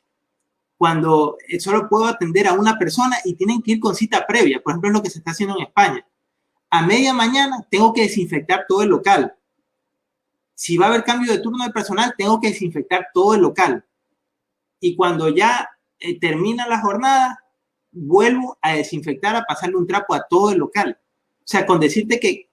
Cuando solo puedo atender a una persona y tienen que ir con cita previa, por ejemplo, es lo que se está haciendo en España. A media mañana tengo que desinfectar todo el local. Si va a haber cambio de turno de personal, tengo que desinfectar todo el local. Y cuando ya termina la jornada, vuelvo a desinfectar, a pasarle un trapo a todo el local. O sea, con decirte que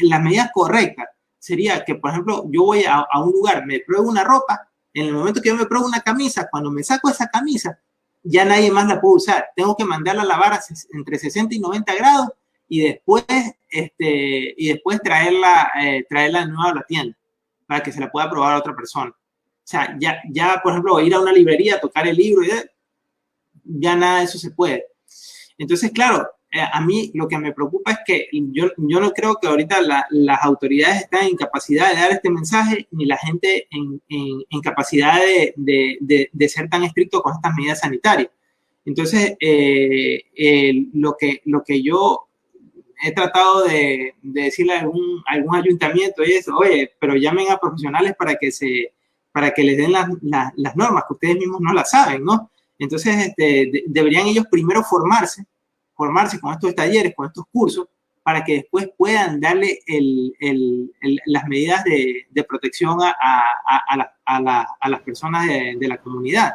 las medidas correctas sería que, por ejemplo, yo voy a un lugar, me pruebo una ropa, en el momento que yo me pruebo una camisa, cuando me saco esa camisa, ya nadie más la puede usar. Tengo que mandarla a lavar entre 60 y 90 grados y después traerla de nuevo a la tienda para que se la pueda probar a otra persona. O sea, ya por ejemplo, ir a una librería, tocar el libro, ya nada de eso se puede. Entonces, claro, a mí lo que me preocupa es que yo no creo que ahorita las autoridades están en capacidad de dar este mensaje, ni la gente en capacidad de ser tan estricto con estas medidas sanitarias. Entonces, lo que yo he tratado de decirle a algún ayuntamiento es, oye, pero llamen a profesionales para que les den las normas, que ustedes mismos no las saben, ¿no? Entonces, deberían ellos primero formarse formarse con estos talleres, con estos cursos, para que después puedan darle las medidas de protección a las personas de la comunidad.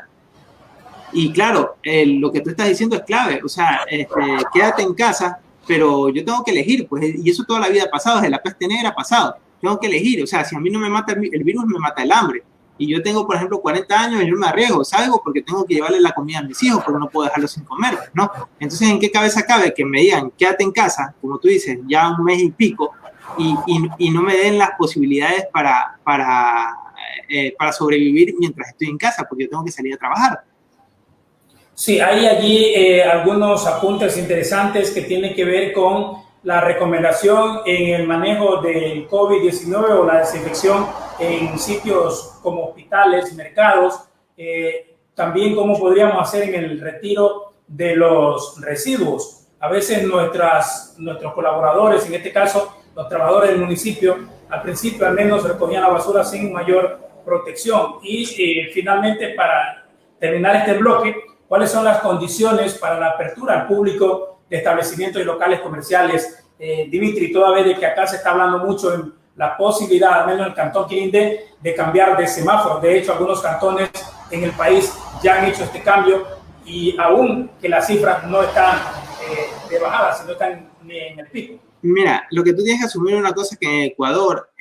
Y claro, lo que tú estás diciendo es clave, o sea, quédate en casa, pero yo tengo que elegir, pues, y eso toda la vida ha pasado, desde la peste negra ha pasado, tengo que elegir, o sea, si a mí no me mata el virus, me mata el hambre, y yo tengo, por ejemplo, 40 años y yo me arriesgo, salgo porque tengo que llevarle la comida a mis hijos, porque no puedo dejarlos sin comer, ¿no? Entonces, ¿en qué cabeza cabe que me digan, quédate en casa, como tú dices, ya un mes y pico, y no me den las posibilidades para sobrevivir mientras estoy en casa, porque yo tengo que salir a trabajar? Sí, hay allí algunos apuntes interesantes que tienen que ver con la recomendación en el manejo del COVID-19 o la desinfección en sitios como hospitales, mercados, también cómo podríamos hacer en el retiro de los residuos. A veces nuestros colaboradores, en este caso los trabajadores del municipio, al principio al menos recogían la basura sin mayor protección. Y finalmente, para terminar este bloque, ¿cuáles son las condiciones para la apertura al público de establecimientos y locales comerciales? Dimitri, toda vez de que acá se está hablando mucho en la posibilidad, al menos en el cantón Quirindé, de cambiar de semáforo. De hecho, algunos cantones en el país ya han hecho este cambio y aún que las cifras no están de bajada, sino están en el pico. Mira, lo que tú tienes que asumir es una cosa que en Ecuador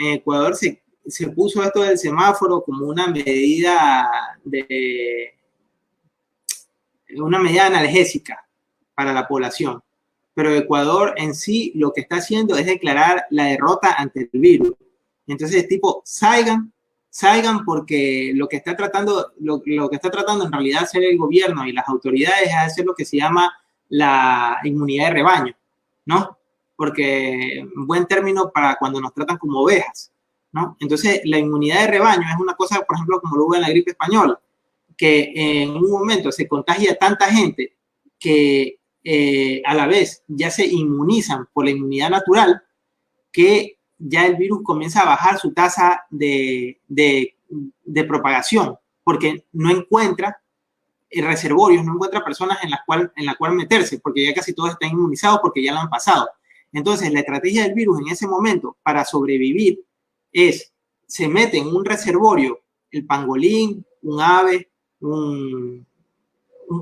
se puso esto del semáforo como una medida analgésica para la población. Pero Ecuador en sí lo que está haciendo es declarar la derrota ante el virus. Entonces, tipo, salgan porque lo que está tratando en realidad hacer el gobierno y las autoridades es hacer lo que se llama la inmunidad de rebaño, ¿no? Porque un buen término para cuando nos tratan como ovejas, ¿no? Entonces, la inmunidad de rebaño es una cosa, por ejemplo, como lo hubo en la gripe española, que en un momento se contagia tanta gente que a la vez ya se inmunizan por la inmunidad natural, que ya el virus comienza a bajar su tasa de propagación, porque no encuentra reservorios, no encuentra personas en la cual meterse, porque ya casi todos están inmunizados porque ya lo han pasado. Entonces, la estrategia del virus en ese momento para sobrevivir se mete en un reservorio el pangolín, un ave,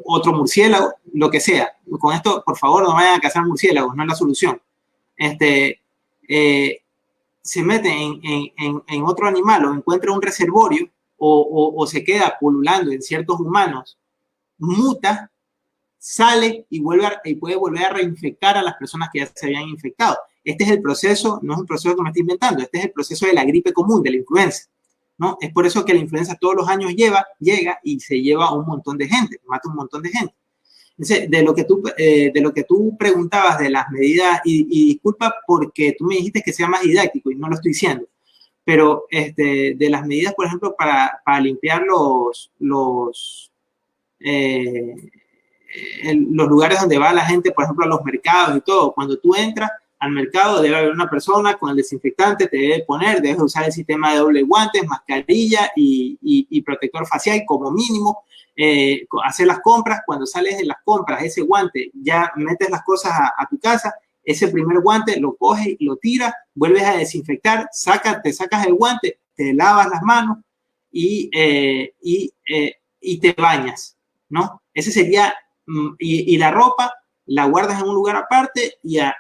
otro murciélago, lo que sea. Con esto, por favor, no vayan a cazar murciélagos, no es la solución. Se mete en otro animal o encuentra un reservorio o se queda pululando en ciertos humanos, muta, sale y puede volver a reinfectar a las personas que ya se habían infectado. Este es el proceso, no es un proceso que me estoy inventando, este es el proceso de la gripe común, de la influenza, ¿no? Es por eso que la influenza todos los años llega y se lleva a un montón de gente, mata un montón de gente. Entonces, de lo que tú preguntabas de las medidas, y disculpa porque tú me dijiste que sea más didáctico y no lo estoy diciendo, pero de las medidas, por ejemplo, para limpiar los lugares donde va la gente, por ejemplo, a los mercados y todo, cuando tú entras al mercado debe haber una persona con el desinfectante, te debe poner, debes usar el sistema de doble guantes, mascarilla y protector facial como mínimo, hacer las compras, cuando sales de las compras, ese guante, ya metes las cosas a tu casa, ese primer guante lo coges, lo tiras, vuelves a desinfectar, te sacas el guante, te lavas las manos y te bañas, ¿no? Ese sería, y la ropa la guardas en un lugar aparte y a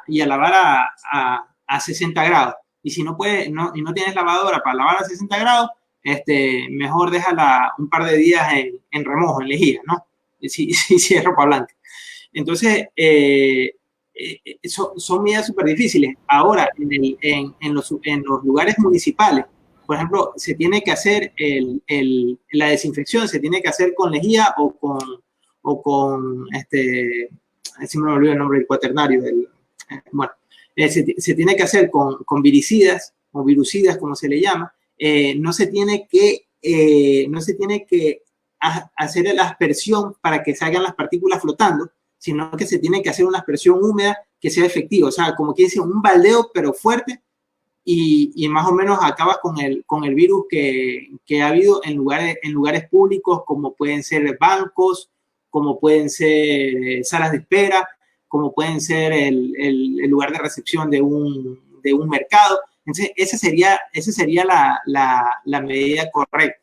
lavar a 60 grados. Y si no puedes, y no tienes lavadora para lavar a 60 grados, mejor déjala un par de días en remojo, en lejía, ¿no? Si es ropa blanca. Entonces, son medidas súper difíciles. Ahora, en los lugares municipales, por ejemplo, se tiene que hacer la desinfección, se tiene que hacer con lejía o con si me olvidó el nombre del cuaternario, se tiene que hacer con viricidas o virucidas, como se le llama. No se tiene que hacer la aspersión para que salgan las partículas flotando, sino que se tiene que hacer una aspersión húmeda que sea efectiva, o sea, como que dice, un baldeo pero fuerte, y más o menos acabas con el virus que ha habido en lugares públicos, como pueden ser bancos, como pueden ser salas de espera, como pueden ser el lugar de recepción de un mercado. Entonces, esa sería la medida correcta.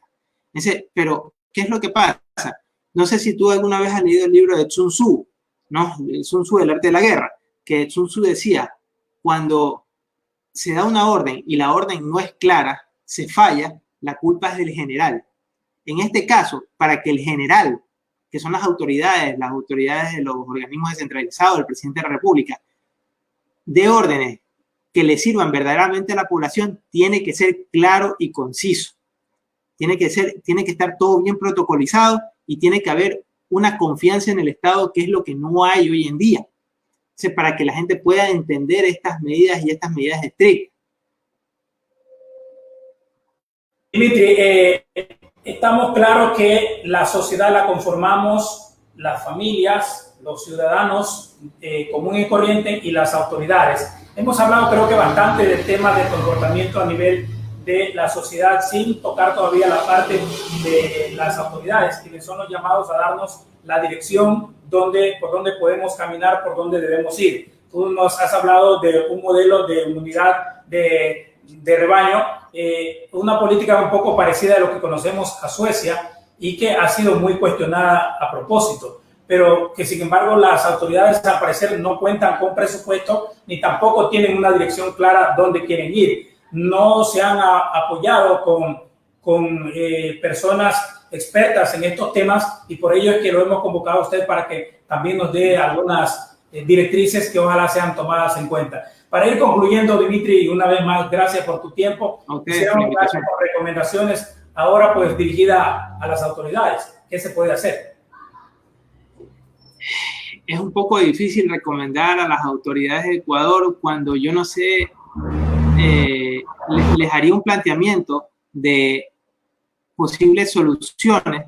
Pero, ¿qué es lo que pasa? No sé si tú alguna vez has leído el libro de Sun Tzu, ¿no? Sun Tzu, El arte de la guerra, que Sun Tzu decía, cuando se da una orden y la orden no es clara, se falla, la culpa es del general. En este caso, para que el general, que son las autoridades de los organismos descentralizados, el presidente de la República, dé órdenes que le sirvan verdaderamente a la población, tiene que ser claro y conciso. Tiene que estar todo bien protocolizado y tiene que haber una confianza en el Estado, que es lo que no hay hoy en día. Para que la gente pueda entender estas medidas y estas medidas estrictas. Dimitri, estamos claros que la sociedad la conformamos las familias, los ciudadanos común y corriente y las autoridades. Hemos hablado creo que bastante del tema del comportamiento a nivel de la sociedad sin tocar todavía la parte de las autoridades, quienes son los llamados a darnos la dirección por dónde podemos caminar, por dónde debemos ir. Tú nos has hablado de un modelo de unidad de rebaño, una política un poco parecida a lo que conocemos a Suecia y que ha sido muy cuestionada a propósito, pero que sin embargo las autoridades al parecer no cuentan con presupuesto ni tampoco tienen una dirección clara dónde quieren ir. No se han apoyado con personas expertas en estos temas y por ello es que lo hemos convocado a usted para que también nos dé algunas directrices que ojalá sean tomadas en cuenta. Para ir concluyendo, Dimitri, una vez más, gracias por tu tiempo. Quisiéramos dar recomendaciones ahora pues dirigida a las autoridades. ¿Qué se puede hacer? Es un poco difícil recomendar a las autoridades de Ecuador cuando yo no sé, les haría un planteamiento de posibles soluciones,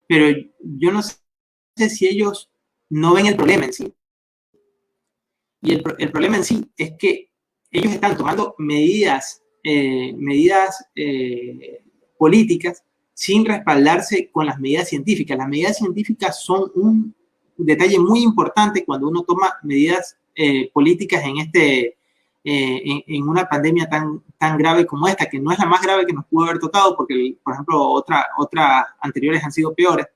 pero yo no sé si ellos no ven el problema en sí. Y el problema en sí es que ellos están tomando medidas políticas sin respaldarse con las medidas científicas. Las medidas científicas son un detalle muy importante cuando uno toma medidas políticas en una pandemia tan grave como esta, que no es la más grave que nos pudo haber tocado, porque, por ejemplo, otras anteriores han sido peores.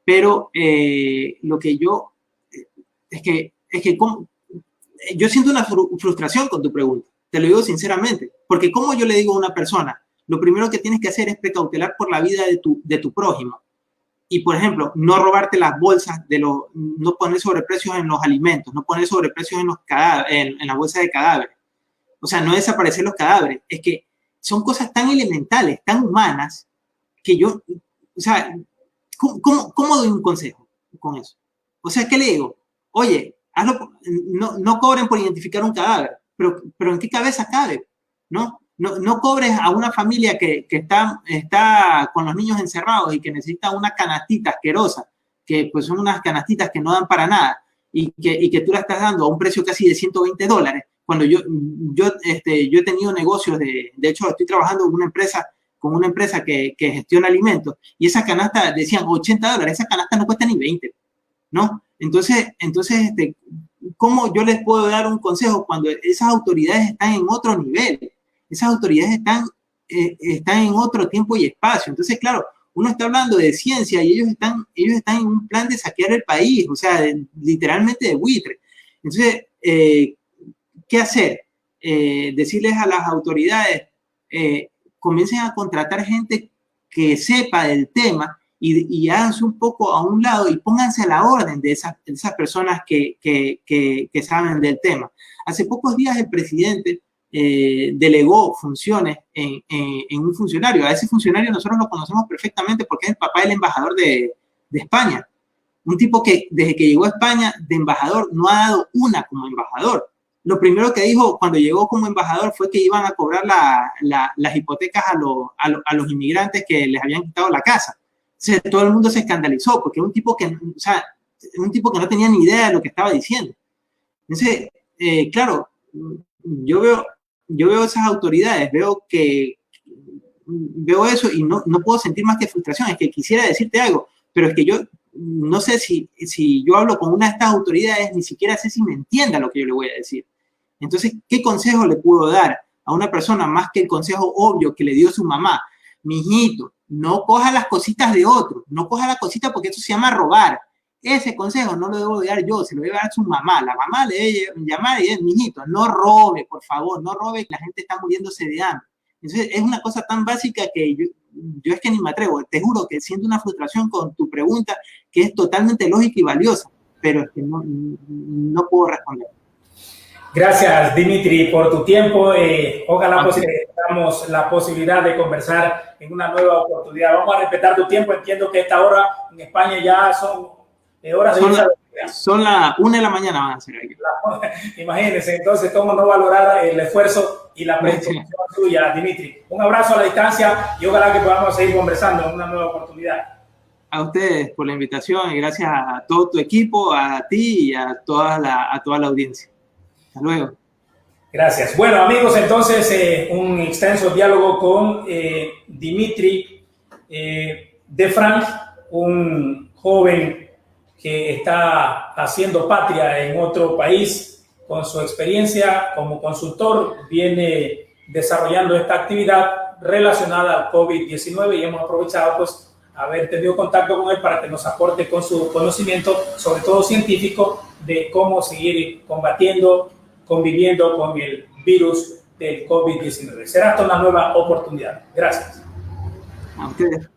Pero lo que yo es que yo siento una frustración con tu pregunta, te lo digo sinceramente, porque como yo le digo a una persona, lo primero que tienes que hacer es precautelar por la vida de tu prójimo. Y, por ejemplo, no robarte las bolsas, no poner sobreprecios en los alimentos, no poner sobreprecios en la bolsa de cadáveres. O sea, no desaparecer los cadáveres. Es que son cosas tan elementales, tan humanas, que yo, o sea, ¿cómo doy un consejo con eso? O sea, ¿qué le digo? Oye, no cobren por identificar un cadáver, pero ¿en qué cabeza cabe? No cobres a una familia que está con los niños encerrados y que necesita una canastita asquerosa, que pues son unas canastitas que no dan para nada, y que tú la estás dando a un precio casi de $120, cuando yo he tenido negocios, de hecho estoy trabajando con una empresa que gestiona alimentos, y esa canasta decían $80, esa canasta no cuesta ni 20, ¿no? Entonces, ¿cómo yo les puedo dar un consejo cuando esas autoridades están en otro nivel? Esas autoridades están en otro tiempo y espacio. Entonces, claro, uno está hablando de ciencia y ellos están en un plan de saquear el país, o sea, literalmente de buitre. Entonces, ¿qué hacer? Decirles a las autoridades, comiencen a contratar gente que sepa del tema y háganse un poco a un lado y pónganse a la orden de esas personas que saben del tema. Hace pocos días el presidente delegó funciones en un funcionario. A ese funcionario nosotros lo conocemos perfectamente porque es el papá del embajador de España. Un tipo que desde que llegó a España de embajador no ha dado una como embajador. Lo primero que dijo cuando llegó como embajador fue que iban a cobrar las hipotecas a los inmigrantes que les habían quitado la casa. O sea, todo el mundo se escandalizó porque un tipo que no tenía ni idea de lo que estaba diciendo. Entonces, claro, yo veo esas autoridades, veo eso y no puedo sentir más que frustración. Es que quisiera decirte algo, pero es que yo no sé si yo hablo con una de estas autoridades, ni siquiera sé si me entienda lo que yo le voy a decir. Entonces, ¿qué consejo le puedo dar a una persona más que el consejo obvio que le dio su mamá? Mijito, no coja las cositas de otro, no coja las cositas porque eso se llama robar. Ese consejo no lo debo dar yo, se lo debe dar su mamá. La mamá le debe llamar y decir, mijito, no robe, por favor, no robe, la gente está muriéndose de hambre. Entonces, es una cosa tan básica que yo es que ni me atrevo. Te juro que siento una frustración con tu pregunta que es totalmente lógica y valiosa, pero es que no puedo responder. Gracias, Dimitri, por tu tiempo. Ojalá pues, tengamos la posibilidad de conversar en una nueva oportunidad. Vamos a respetar tu tiempo. Entiendo que esta hora en España ya son horas de son las 1 de la mañana van a ser aquí. Imagínense, entonces, cómo no valorar el esfuerzo y la predisposición suya, Dimitri. Un abrazo a la distancia y ojalá que podamos seguir conversando en una nueva oportunidad. A ustedes por la invitación y gracias a todo tu equipo, a ti y a toda la audiencia. Hasta luego. Gracias. Bueno, amigos, entonces un extenso diálogo con Dimitri Defranc, un joven que está haciendo patria en otro país. Con su experiencia como consultor viene desarrollando esta actividad relacionada al COVID-19 y hemos aprovechado pues haber tenido contacto con él para que nos aporte con su conocimiento, sobre todo científico, de cómo seguir combatiendo, conviviendo con el virus del COVID-19. Será hasta una nueva oportunidad. Gracias. A ustedes.